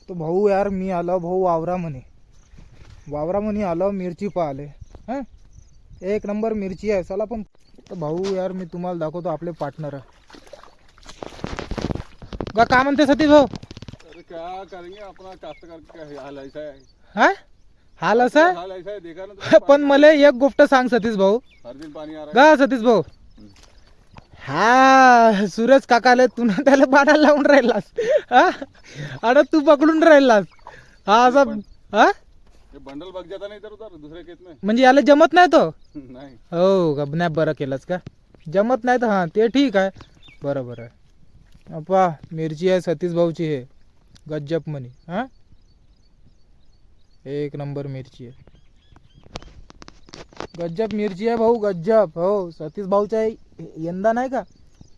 तो भाऊ यार मी आलो भाऊ वावरा म्हणे आलो मिरची पाहिले. हां एक नंबर मिरची आहे चला. पण तर भाऊ यार मी तुम्हाला दाखवतो आपले पार्टनर का म्हणते सतीश भाऊ. अरे क्या करेंगे अपना काश्तकार का हाल ऐसा है. हा हाल असा हाल ऐसा है देखा ना पण मला एक गोष्ट सांग सतीश भाऊ. हर दिन पानी आ रहा गा सतीश भाऊ हा सूरज काकाले तू ना त्याला बाणाला लावून राहिलास. हा अरे तू पकडून राहिलास हा असा. हा ये बंडल बग जाता नहीं इधर उधर दूसरे खेत में. म्हणजे याला जमत नाही तो. नहीं हो का नाही बरं केलंस का. जमत नाही तर हां ते ठीक आहे बरोबर आहे. अप्पा मिरची आहे सतीश भाऊची हे गज्जब म्हणी. हां एक नंबर मिरची आहे गज्जब मिरची आहे भाऊ गज्जब. हो सतीश भाऊच्या यंदा नाही का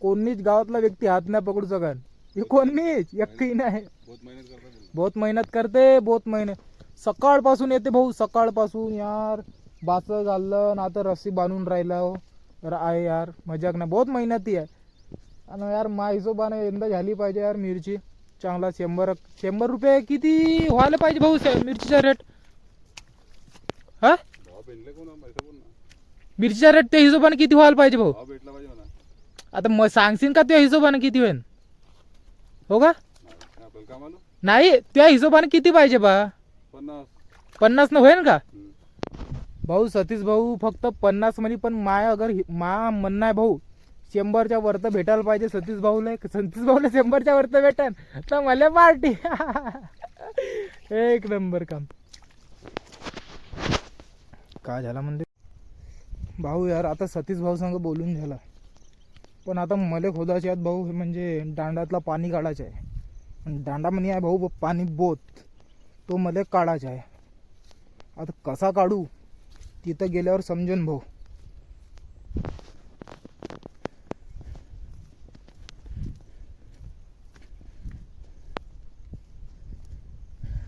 कोणीच गावातला व्यक्ती हात नाही पकडू शकत. हे कोणीच एकही नाही. बहुत मेहनत करता है. बहुत मेहनत सकाळपासून येते भाऊ सकाळपासून यार. बाचं घाललं ना आता रस्सी बांधून राहिला हो आहे यार मजाक नाही. बहुत मेहनती आहे आणि यार मा हिशोबाने यंदा झाली पाहिजे यार मिरची चांगला. 100 रुपये किती व्हायला पाहिजे भाऊ मिरचीचा रेट. हा भाव भेटले कोण पैसा बोल ना. मिरचीचा रेट त्या हिशोबाने किती व्हायला पाहिजे भाऊ. भाव भेटला पाहिजे म्हणा. आता मग सांगशील का त्या हिशोबाने किती होईल हो का. आपल्याला का मालूम. नाही त्या हिशोबाने किती पाहिजे बा. 50 न होईल का भाऊ. सतीश भाऊ फक्त 50 मध्ये पण माय अगर मा म्हणणं आहे भाऊ 100च्या वर तर भेटायला पाहिजे सतीश भाऊला. सतीश भाऊला 100च्या वर तर भेटेल तर मला पार्टी. एक नंबर काम. काय झाला म्हणजे भाऊ यार आता सतीश भाऊ संग बोलून झाला पण आता मले खोदाचे आहेत भाऊ. हे म्हणजे दांडातला पाणी काढायचं आहे आणि दांडा म्हणे आहे भाऊ पाणी बोत तो मला काढायचा आहे. आता कसा काढू तिथं गेल्यावर समजेन भाऊ.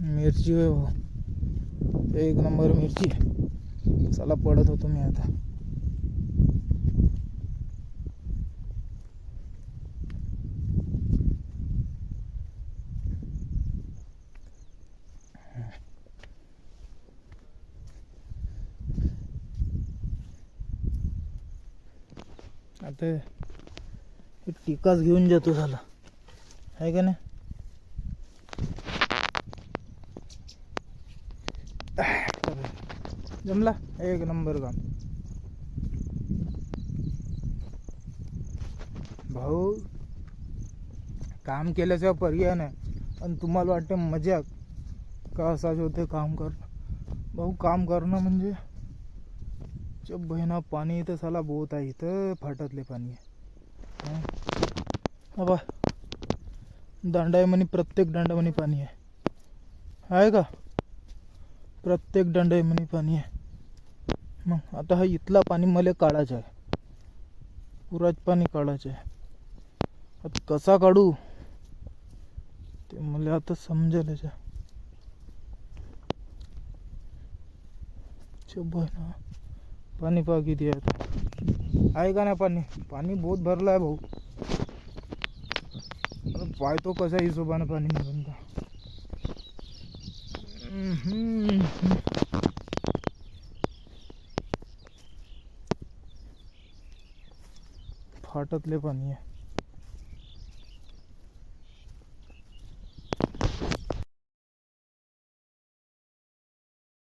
मिरची होय भाऊ एक नंबर मिरची. चला पडत होतो मी आता. आता टिकाच घेऊन जातो झाला आहे का नाही. जमला एक नंबर काम भाऊ. काम केल्याशिवाय पर्याय नाही. आणि तुम्हाला वाटते मजाक का असाच होते काम करणं भाऊ. काम करणं म्हणजे जब बहिणा पाणी इथं साला बोत आहे इथं फाटतले पाणी आहे. बाबा दांडा आहे म्हणे प्रत्येक दांडा म्हणे पाणी आहे का. प्रत्येक दांडा आहे म्हणे पाणी आहे. मग आता हा इथला पाणी मला काढायचं आहे. पुराच पाणी काढायचं आहे. आता कसा काढू ते मला आता समजेल. याच्या बहिणा पाणी पहा किती आहे आता आहे का नाही. पाणी पाणी बहुत भरलं आहे भाऊ. पाहतो कसा हिशोबानं पाणी निघून का. फाटतले पाणी आहे.